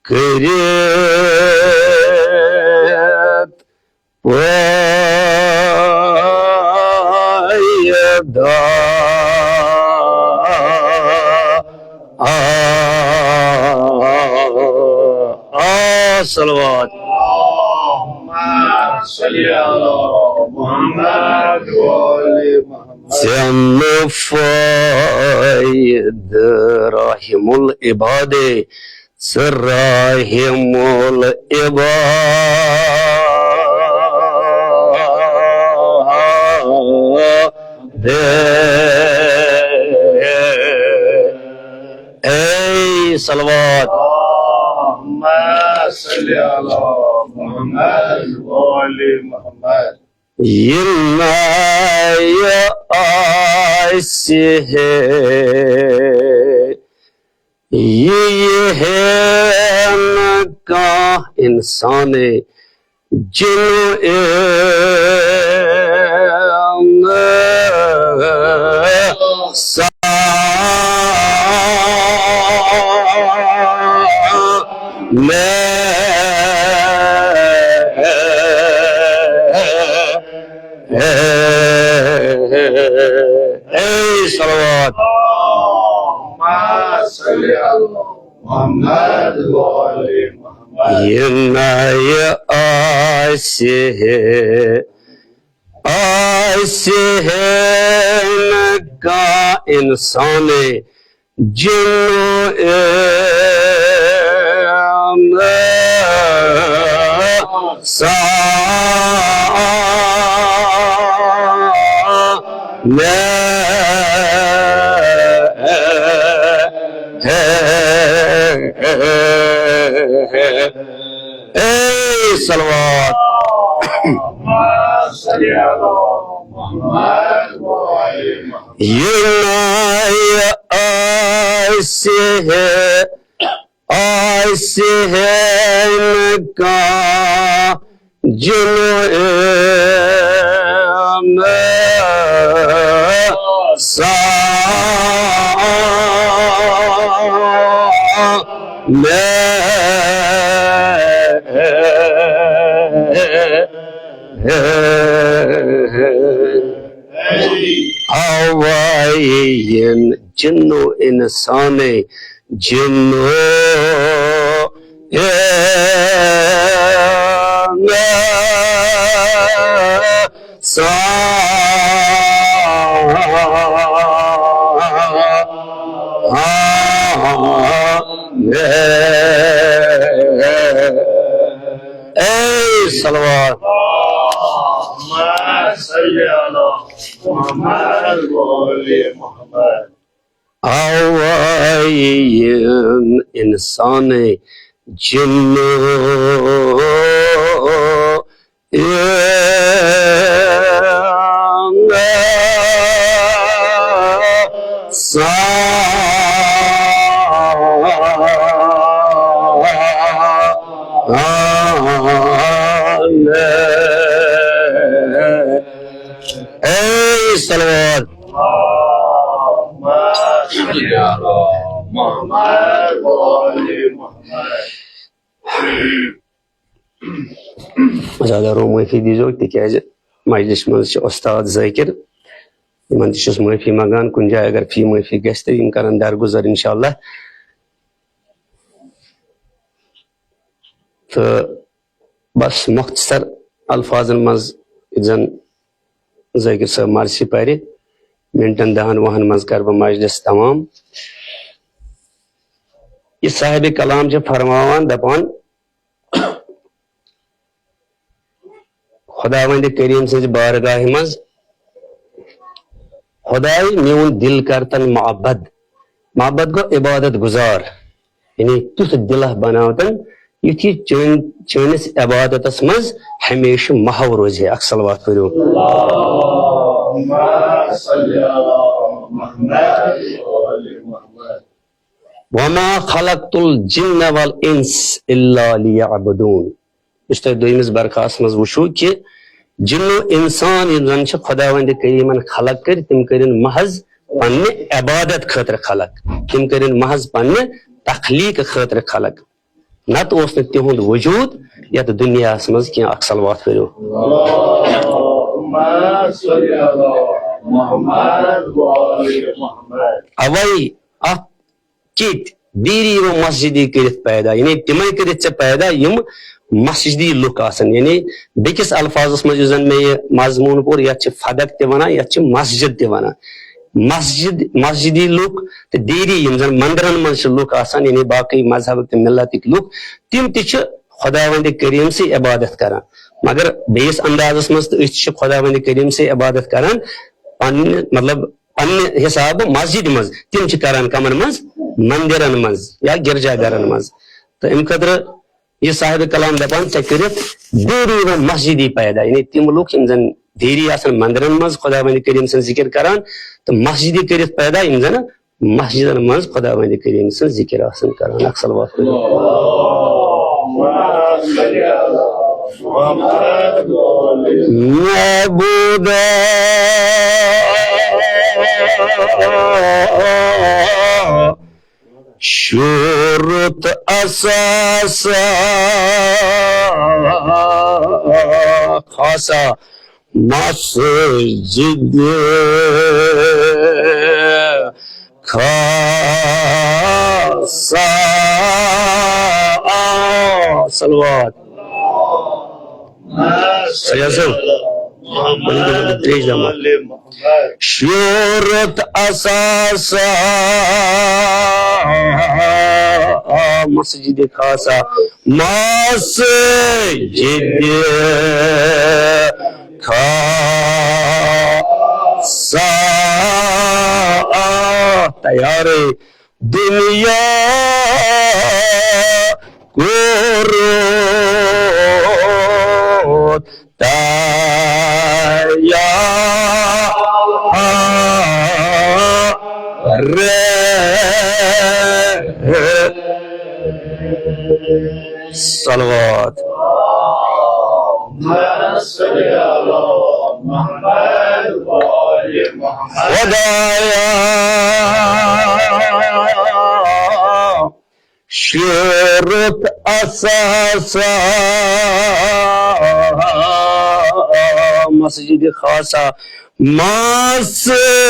kırıt payda salavat. Canlı fayd rahimul ibade sırrahimul ibade. Ey salavat. Yılmaya aysihe yihen ka insane cinu sa ey salavat. Yılmaya aysihe ka insane cinu sa ey salavat. Yılmaya aysihe ka cinu sa havayin cinnu insane cinnu sa ey salavat. Havayin insane cinnu sa ey salavat. Azalar muafi diyecek ki meclisimiz Ustad Zakir iman dişiz muafi magan kunca agar fi muafi geste imkan darguzar inşallah. तो बस मुख्तसर अल्फाजन मज इजन ज़ाकिर साहब मारसी पारे मिनटन दहन वहन मज कर बह मजलिस तमाम ये साहिब कलाम जब फरमावान दपान खुदावंद करीम से बारगाह मज खुदाई म्यून दिल करतन मोहब्बत गो इबादत गुजार यानी तुथ दिल बनावतन युथि चैनिस इबादतस मज हमेशा महव रोजे अक्सलवात करो वमा खलक़तुल जिन्न वल इंस इल्ला लियअबुदून। इस दोयमिस बरखास मज वुशु कि जिन्नो इंसान यम जन छ खुदावंद करीमन खलक कर तिम करिन महज पन्ने इबादत खतर खलक तिम करिन महज पन्ने तखलीक खतर खलक नत ओस न तिहुंद वजूद यत दुनिया मज क्या अख सलवात करो अवै अख कित दीरी व मस्जिदी करित पैदा यानी तिमै करित से पैदा यम मस्जिदी लुक आसन यानी बेकिस अल्फाजस मज जन मे मजमून पुर यत फदक ते वना यत मस्जिद ते वना मस्जिदी लुक तो देरी यम जन मंदिरन मज लुक आसान यानी बाकी मजहब ते मिल्लतिक लुक तिम ति खुदावंद करीम से इबादत करान मगर बेस अंदाजस मज तो खुदावंद करीम से इबादत करान मतलब पन्ने हिसाब मस्जिद मज तिम करान कमन मज मंदिरन मज या गिरजाघरन मज तो अम खतर यह साहिब कलाम दपान चे करित देरी व मस्जिदी पैदा यानी तिम लुक यम जन देरी आसन मंदिरन मज खुदावंद करीम से जिक्र करान तो मस्जिदी करित पैदा यम जन मस्जिदन मज खुदावंद करीम से जिक्र आसन करान अक्सर बात महबूद शूरत असासा खासा मस्जिद खासा सलवात शूरत असासा मस्जिद खासा मस्जिद खासा तैयार दुनिया को सलवात खुदाया शूरत असासा मस्जिद खासा मस्जिद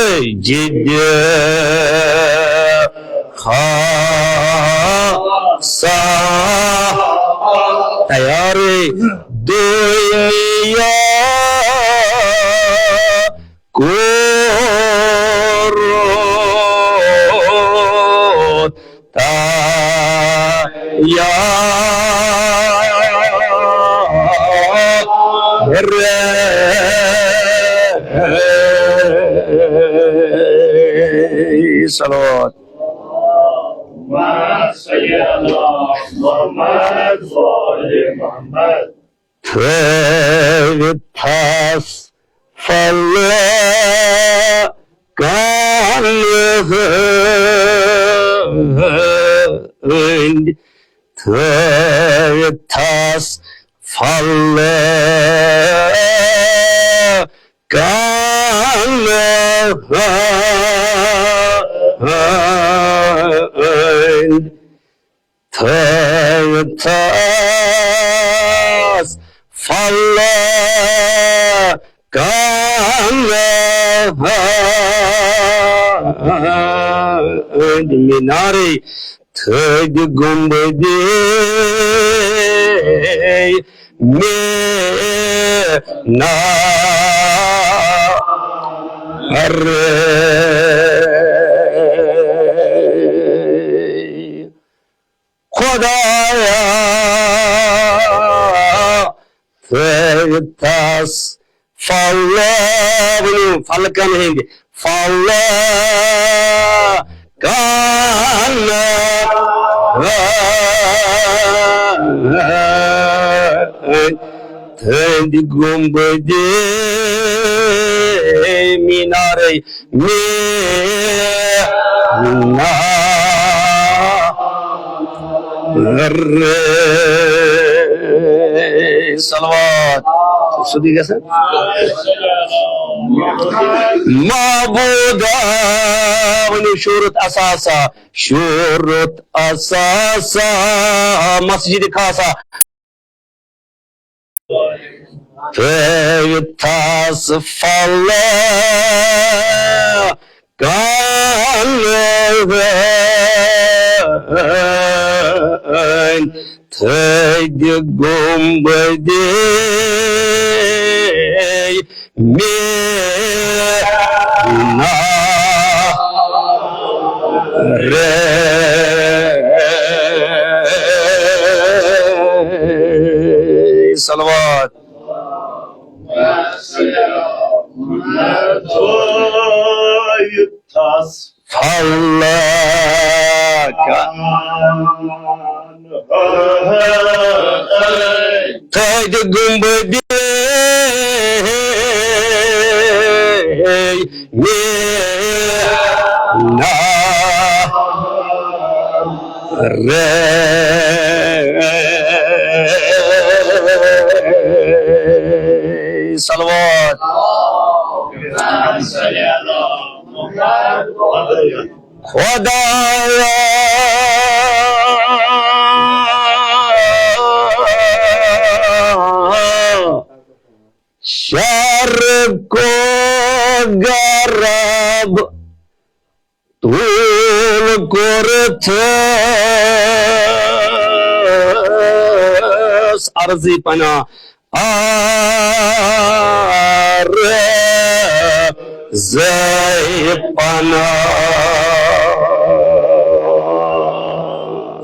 खासा तैयार दुनिया को सलावत Fas falla kalhund Thas falla kalhund Thas falla kalhund minare thad gumbade me na खुदाया tas falla फल का नहीं फला काला थंड गुंबदे मीनारे में ना सलवात सुधी कैसे माबूदा शोरत असासा शोरत असासा मस्जिद खासा Tøytas falle galven Tøyde gumbedi mina salavat Fallaka Taydı gumbedi mina Salavat Khudaya Sharq ko garab tul kurtas arzi pana Zaypana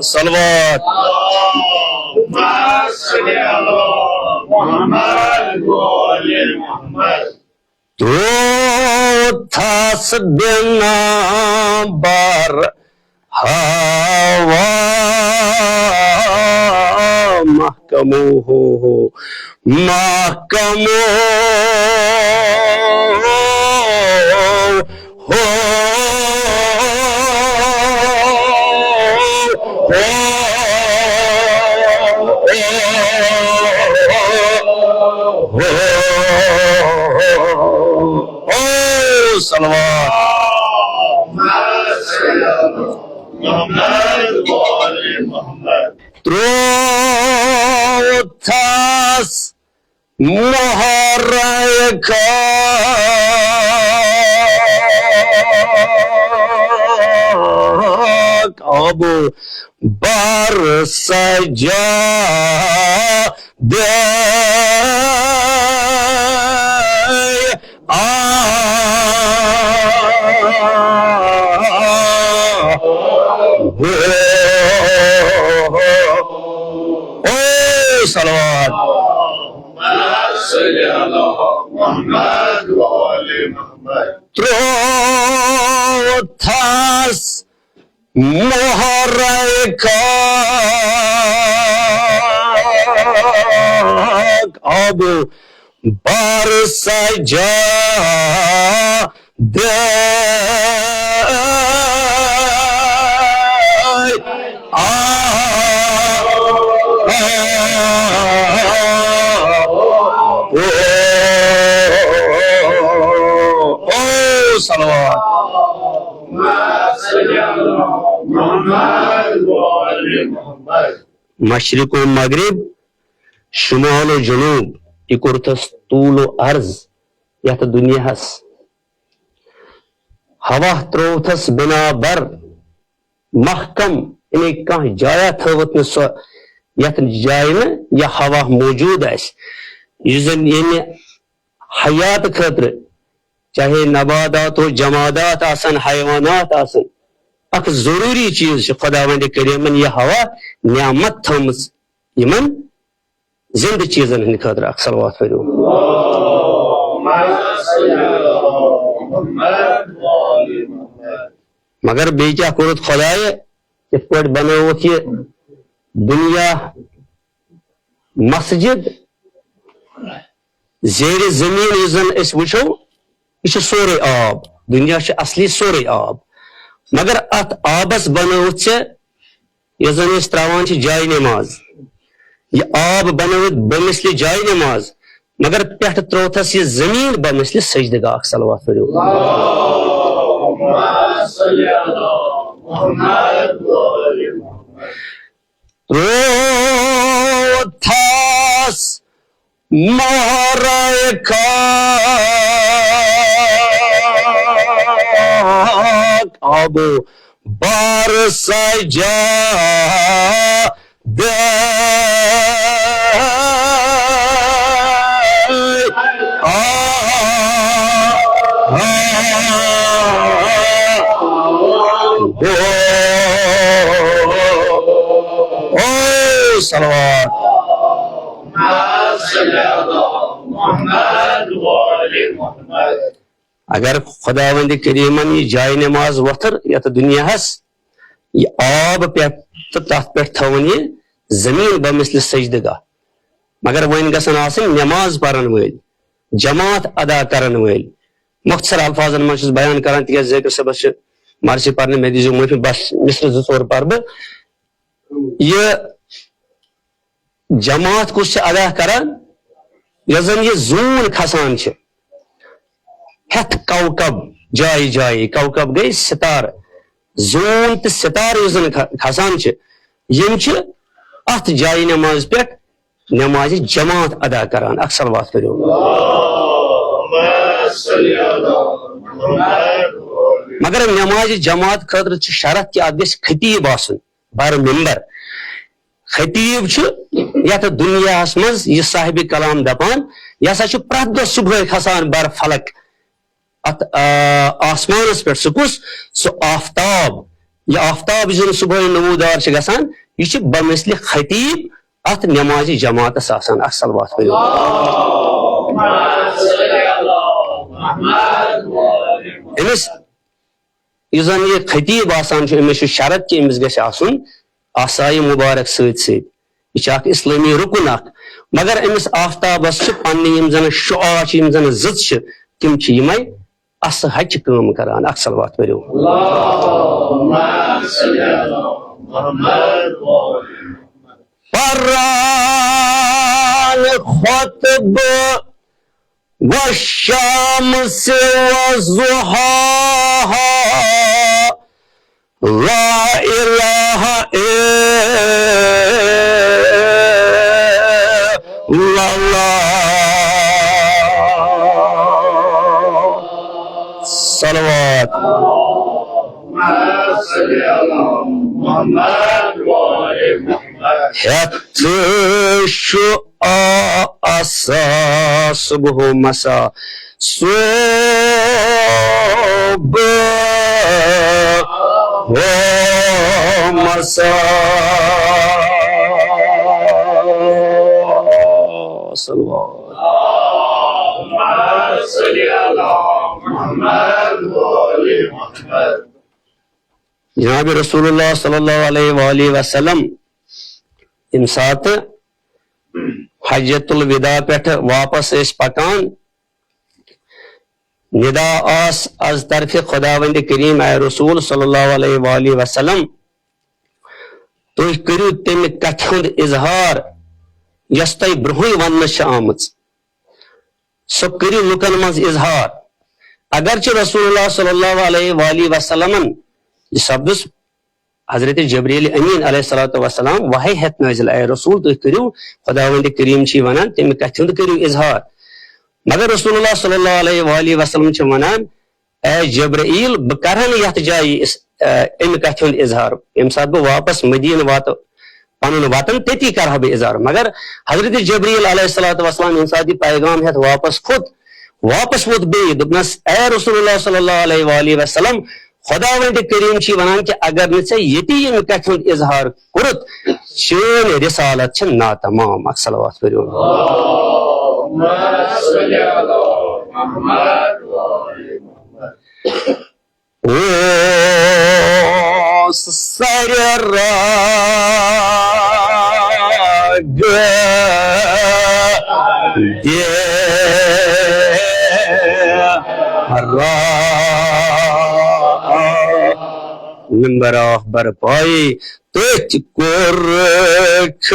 Salawat Tu tasbina bar hawa mahkamuhu Salawat Trotas Muharraka Abu Bar Sajade Salawat Trotas Muharraka Abu Bar Sajade Salawat Mashriq و Maghrib Shumal و Junub ikurtas طول و arz yat dunyahas hava trotas binabar mahkam ine kah jaya thawat so yat jayne ya hava mawjood as yüzün yeni hayat khatr चाहे नबादात हो जमादात आसन हैवानात आसन अक जरूरी चीज खुदावंद करीमन यह हवा नियामत थमस यमन जिंद चीजन हंद खतर अक सलवात फरो मगर बेचा कुरत खुदाय इत पट बनावत ये दुनिया मस्जिद जेर जमीन यजन इस वुचो यह सोरे आब दुनिया असली सोरे आब मगर अत आबस बनवत यजन त्रावान जाय नमाज यह आब बनवत बमिसल जाय नमाज मगर पे त्रोथस यह जमीन बमिसल सजदगाह सलवात Rothas Marayak Abu Bar Saja Salawat. अगर खुदावंद करीमन यह जाय नमाज वथर यथ दुनिया यह आब पे तो तथ पे थवन यह जमीन बमिसल सजदगा मगर वन गसन आसन नमाज परन वल जमात अदा करन वल मुख्तसर अल्फाजन मन बयान करान तिक ज़ाकिर सबस मार्सी परने मे दीजिए माफी बस मिसर जोर पर यह जमात कुछ अदा करान यजन ये जून खसान हेथ कौकब जाय जाय कौकब गई सितार जून तो सितार यजन खसान यम अथ जाय नमाज पे नमाज जमात अदा करान अक्सर बात करो मगर नमाज जमात खतर शरत कि अत गस खतीब आसन बर मिंबर खतीब यथ दुनिया मज यह साहिब कलाम दपान यह हसा प्रत दह सुबह खसान बर फलक अत आसमानस पे सह आफ्ताब यह आफ्ताब जो सुबह नमूदार गसान यह बमिसल खतीब अत नमाज जमात आसान असल बात करो अमिस यह खतीब आसान अमिस शरत कि अमिस गछ आसन आसाई मुबारक सत यह इस्लामी रुकन मगर अमिस आफ्ताबस पन्ने यम जन शुआ यम जन जित तिम यम असहच काम करान अक्सल बात करो परान खुतब व शाम से वज़ुहा ला इलाहा इल्लल्लाह सलवात आसा सुबह मसा सुबह मसा जनाब रसूलुल्लाह सल्लल्लाहु अलैहि वसल्लम इम सात हज्जतुल विदा पे वापस पकान निदा आस अज तरफ खुदावंद करीम आय रसूल सल्लल्लाहु अलैहि वसल्लम तुम करू तम कथ हुंद इजहार यस तुम ब्रोह वन आमच सो करू लुकन मज इजहार अगरचे रसूलुल्लाह सल्लल्लाहु अलैहि वसल्लम शब्दस हजरत जबरील अमीन अलैहिस्सलातु वस्सलाम वही हेत नाजिल आय रसूल तुम करू खुदावंद करीम वन तम कथ हुंद करू इजहार मगर रसूलुल्लाह सल्लल्लाहु अलैहि वसल्लम वनान ए जबरील बह कर यथ जाय अम कथ हुंद इजहार यम सात बह वापस मदीन वात पन वतन तती कर बह इजहार मगर हजरत जबरील अलैहिस्सलातु वस्सलाम यम सात पैगाम हेत वापस वोत बे दोपनस ए रसूलुल्लाह सल्लल्लाहु अलैहि वसल्लम खुदावंद करीम वनान कि अगर चे ये यम कथ हुंद इजहार कुरुत चन रिसालत ना तमाम अक्सलवात करो ओ सर राग दे नंबर ऑफ बरपाई तुझ कुर्ख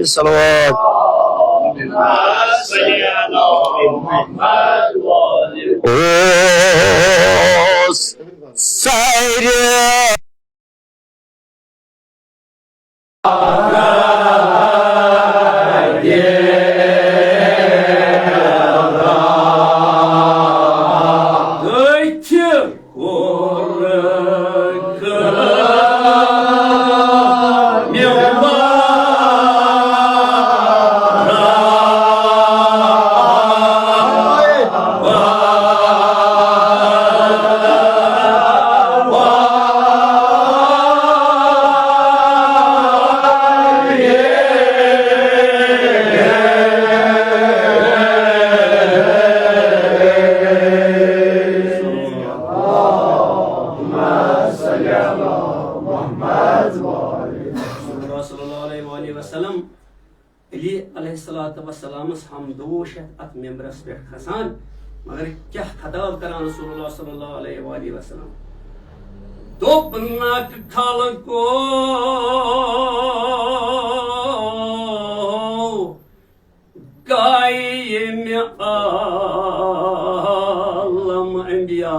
صلوات ساير मेंबरस पे खसान मगर क्या खताब करा रसूलुल्लाह सल्लल्लाहु अलैहि वसल्लम तो पन्नाक खाल को गाय में आलम अंबिया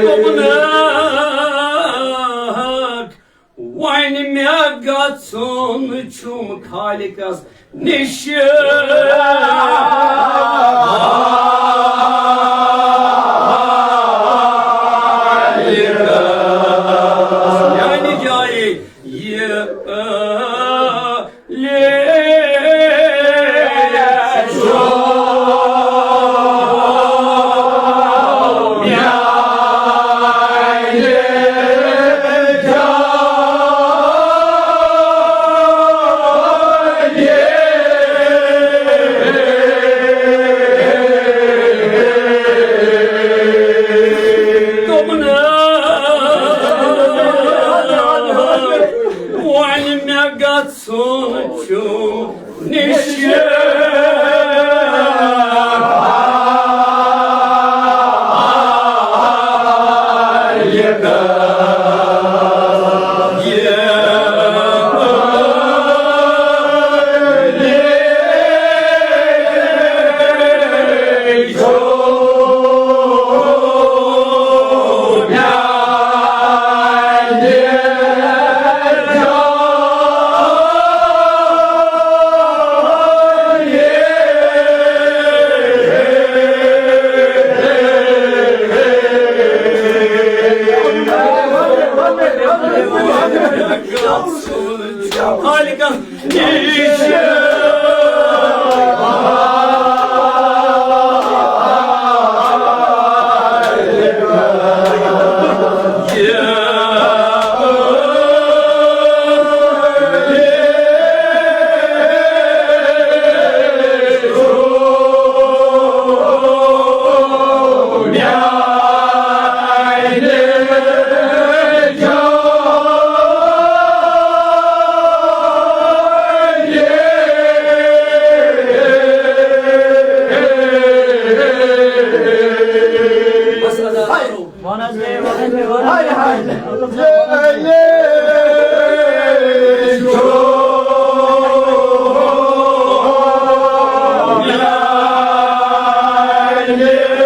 Domnak Wine me got son chum kalikas Nişe Yani cari Harika Yeah.